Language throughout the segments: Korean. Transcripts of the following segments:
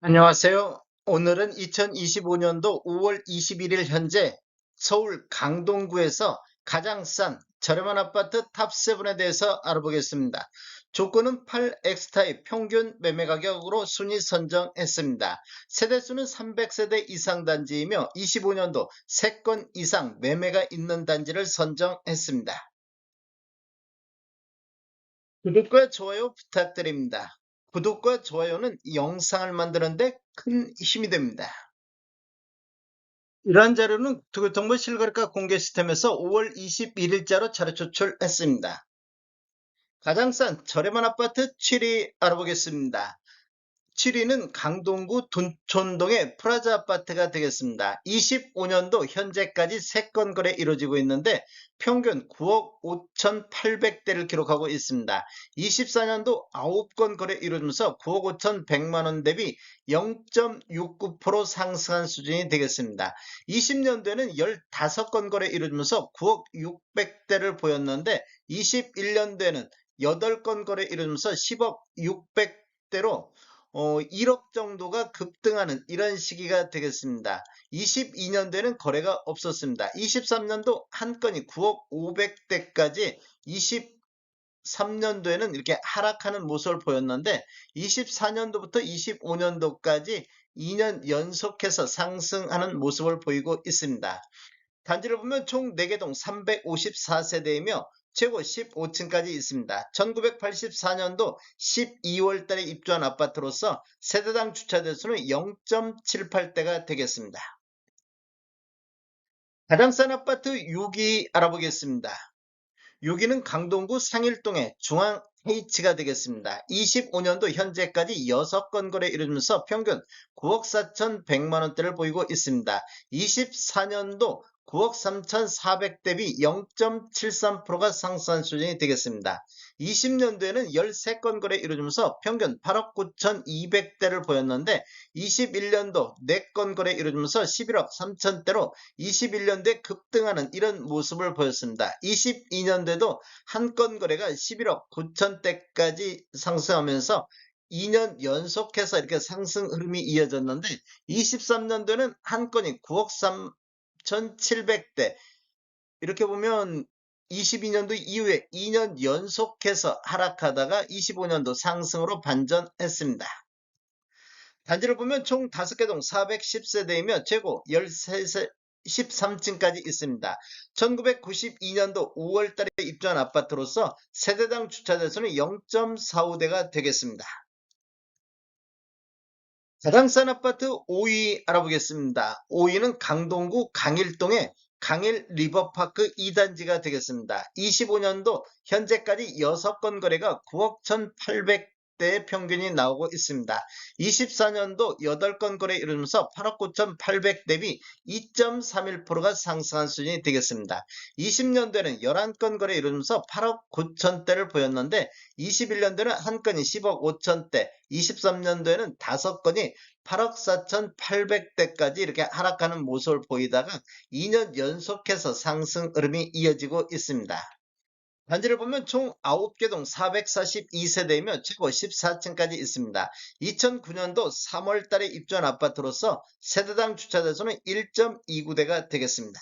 안녕하세요. 오늘은 2025년도 5월 21일 현재 서울 강동구에서 가장 싼 저렴한 아파트 탑7에 대해서 알아보겠습니다. 조건은 8X타입 평균 매매 가격으로 순위 선정했습니다. 세대수는 300세대 이상 단지이며 25년도 3건 이상 매매가 있는 단지를 선정했습니다. 구독과 좋아요 부탁드립니다. 구독과 좋아요는 영상을 만드는데 큰 힘이 됩니다. 이러한 자료는 도교통부 실거래가 공개 시스템에서 5월 21일자로 자료 제출했습니다. 가장 싼 저렴한 아파트 7위 알아보겠습니다. 7위는 강동구 둔촌동의 프라자 아파트가 되겠습니다. 25년도 현재까지 3건 거래 이루어지고 있는데 평균 9억 5,800대를 기록하고 있습니다. 24년도 9건 거래 이루어지면서 9억 5,100만 원 대비 0.69% 상승한 수준이 되겠습니다. 20년도에는 15건 거래 이루어지면서 9억 600대를 보였는데 21년도에는 8건 거래 이루어지면서 10억 600대로 1억 정도가 급등하는 이런 시기가 되겠습니다. 22년도에는 거래가 없었습니다. 23년도 한 건이 9억 500대까지 23년도에는 이렇게 하락하는 모습을 보였는데 24년도부터 25년도까지 2년 연속해서 상승하는 모습을 보이고 있습니다. 단지를 보면 총 4개 동 354세대이며 최고 15층까지 있습니다. 1984년도 12월 달에 입주한 아파트로서 세대당 주차 대수는 0.78대가 되겠습니다. 가장 싼 아파트 6위 알아보겠습니다. 6위는 강동구 상일동의 중앙 H가 되겠습니다. 25년도 현재까지 6건 거래 이루면서 평균 9억 4,100만 원대를 보이고 있습니다. 24년도 9억 3,400 대비 0.73%가 상승한 수준이 되겠습니다. 20년도에는 13건 거래 이루어지면서 평균 8억 9,200대를 보였는데 21년도 4건 거래 이루어지면서 11억 3천대로 21년도에 급등하는 이런 모습을 보였습니다. 22년도에도 한 건 거래가 11억 9천대까지 상승하면서 2년 연속해서 이렇게 상승 흐름이 이어졌는데 23년도에는 한 건이 9억 3,700대 이렇게 보면 22년도 이후에 2년 연속해서 하락하다가 25년도 상승으로 반전했습니다. 단지를 보면 총 5개 동 410세대이며 최고 13층까지 있습니다. 1992년도 5월 달에 입주한 아파트로서 세대당 주차 대수는 0.45대가 되겠습니다. 가장 싼 아파트 5위 알아보겠습니다. 5위는 강동구 강일동의 강일 리버파크 2단지가 되겠습니다. 25년도 현재까지 6건 거래가 9억 1,800대의 평균이 나오고 있습니다. 24년도 8건 거래 이루면서 8억 9,800 대비 2.31%가 상승한 수준이 되겠습니다. 20년도에는 11건 거래 이루면서 8억 9천대를 보였는데 21년도에는 한 건이 10억 5천대, 23년도에는 5건이 8억 4,800대까지 이렇게 하락하는 모습을 보이다가 2년 연속해서 상승 흐름이 이어지고 있습니다. 단지를 보면 총 9개 동 442세대이며 최고 14층까지 있습니다. 2009년도 3월 달에 입주한 아파트로서 세대당 주차 대수는 1.29대가 되겠습니다.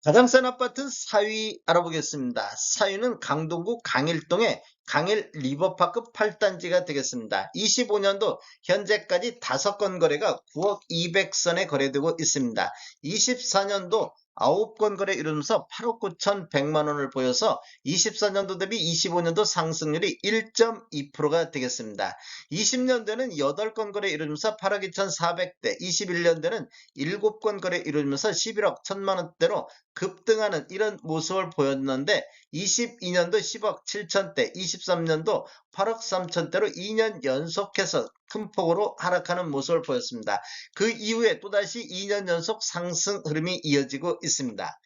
가장 싼 아파트 4위 알아보겠습니다. 4위는 강동구 강일동의 강일 리버파크 8단지가 되겠습니다. 25년도 현재까지 5건 거래가 9억 200선에 거래되고 있습니다. 24년도 9건 거래 이루면서 8억 9,100만 원을 보여서 24년도 대비 25년도 상승률이 1.2%가 되겠습니다. 20년도에는 8건 거래 이루면서 8억 2,400대, 21년도에는 7건 거래 이루면서 11억 1천만 원대로 급등하는 이런 모습을 보였는데 22년도 10억 7천대, 23년도 8억 3천대로 2년 연속해서 큰 폭으로 하락하는 모습을 보였습니다. 그 이후에 또다시 2년 연속 상승 흐름이 이어지고 있습니다.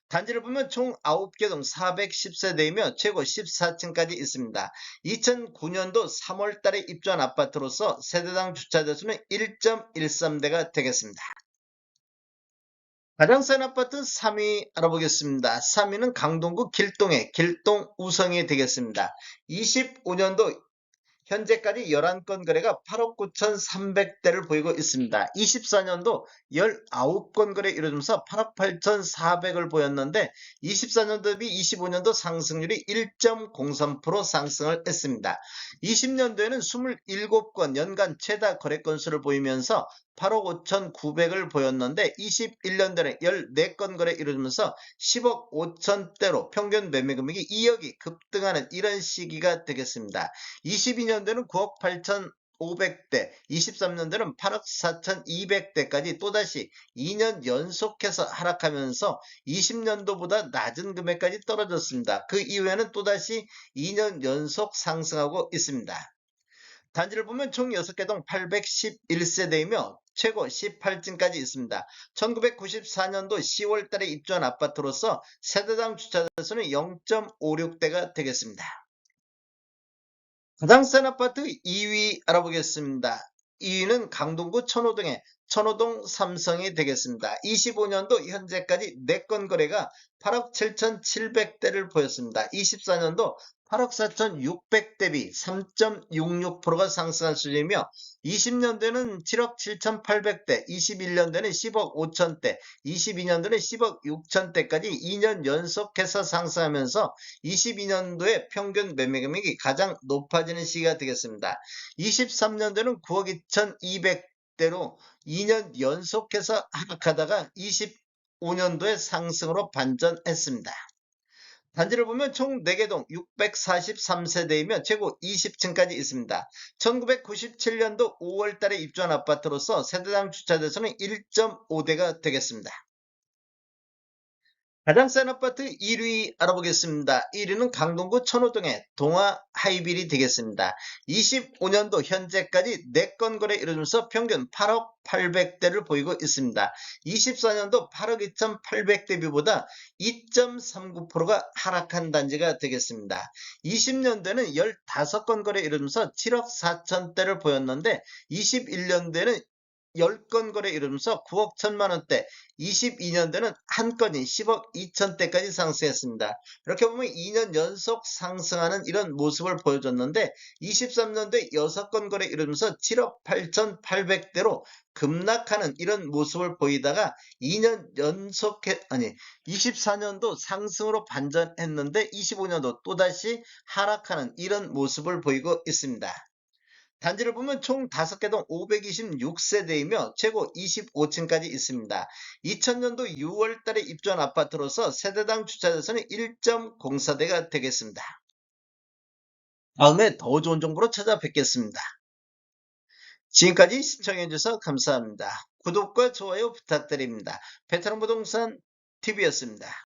단지를 보면 총 9개 동 410세대이며 최고 14층까지 있습니다. 2009년도 3월 달에 입주한 아파트로서 세대당 주차 대수는 1.13대가 되겠습니다. 가장 싼 아파트 3위 알아보겠습니다. 3위는 강동구 길동의 길동 우성이 되겠습니다. 25년도 현재까지 11건 거래가 8억 9,300대를 보이고 있습니다. 24년도 19건 거래 이루어지면서 8억 8,400을 보였는데 24년도 대비 25년도 상승률이 1.03% 상승을 했습니다. 20년도에는 27건 연간 최다 거래 건수를 보이면서 8억 5,900을 보였는데 21년도에는 14건 거래 이루어지면서 10억 5천대로 평균 매매 금액이 2억이 급등하는 이런 시기가 되겠습니다. 22년도에는 9억 8,500대, 23년도에는 8억 4,200대까지 또다시 2년 연속해서 하락하면서 20년도보다 낮은 금액까지 떨어졌습니다. 그 이후에는 또다시 2년 연속 상승하고 있습니다. 단지를 보면 총 6개 동 811세대이며 최고 18층까지 있습니다. 1994년도 10월 달에 입주한 아파트로서 세대당 주차자 수는 0.56대가 되겠습니다. 가장 싼 아파트 2위 알아보겠습니다. 2위는 강동구 천호동의 천호동 삼성이 되겠습니다. 25년도 현재까지 4건 거래가 8억 7,700대를 보였습니다. 24년도 8억 4,600 대비 3.66%가 상승한 수준이며 20년도에는 7억 7,800대, 21년도에는 10억 5천대, 22년도에는 10억 6천대까지 2년 연속해서 상승하면서 22년도에 평균 매매 금액이 가장 높아지는 시기가 되겠습니다. 23년도에는 9억 2,200대로 2년 연속해서 하락하다가 25년도에 상승으로 반전했습니다. 단지를 보면 총 4개 동 643세대이며 최고 20층까지 있습니다. 1997년도 5월 달에 입주한 아파트로서 세대당 주차대수는 1.5대가 되겠습니다. 가장 싼 아파트 1위 알아보겠습니다. 1위는 강동구 천호동의 동아 하이빌이 되겠습니다. 25년도 현재까지 4건 거래 이루면서 평균 8억 800대를 보이고 있습니다. 24년도 8억 2,800대비보다 2.39%가 하락한 단지가 되겠습니다. 20년도에는 15건 거래 이루면서 7억 4천대를 보였는데 21년도에는 10건 거래 이루면서 9억 1천만 원대, 22년도는 한 건인 10억 2천대까지 상승했습니다. 이렇게 보면 2년 연속 상승하는 이런 모습을 보여줬는데 23년도에 6건 거래 이루면서 7억 8,800대로 급락하는 이런 모습을 보이다가 2년 연속해 24년도 상승으로 반전했는데 25년도 또다시 하락하는 이런 모습을 보이고 있습니다. 단지를 보면 총 5개 동 526세대이며 최고 25층까지 있습니다. 2000년도 6월 달에 입주한 아파트로서 세대당 주차자수는 1.04대가 되겠습니다. 다음에 더 좋은 정보로 찾아뵙겠습니다. 지금까지 시청해주셔서 감사합니다. 구독과 좋아요 부탁드립니다. 베테랑 부동산 TV였습니다.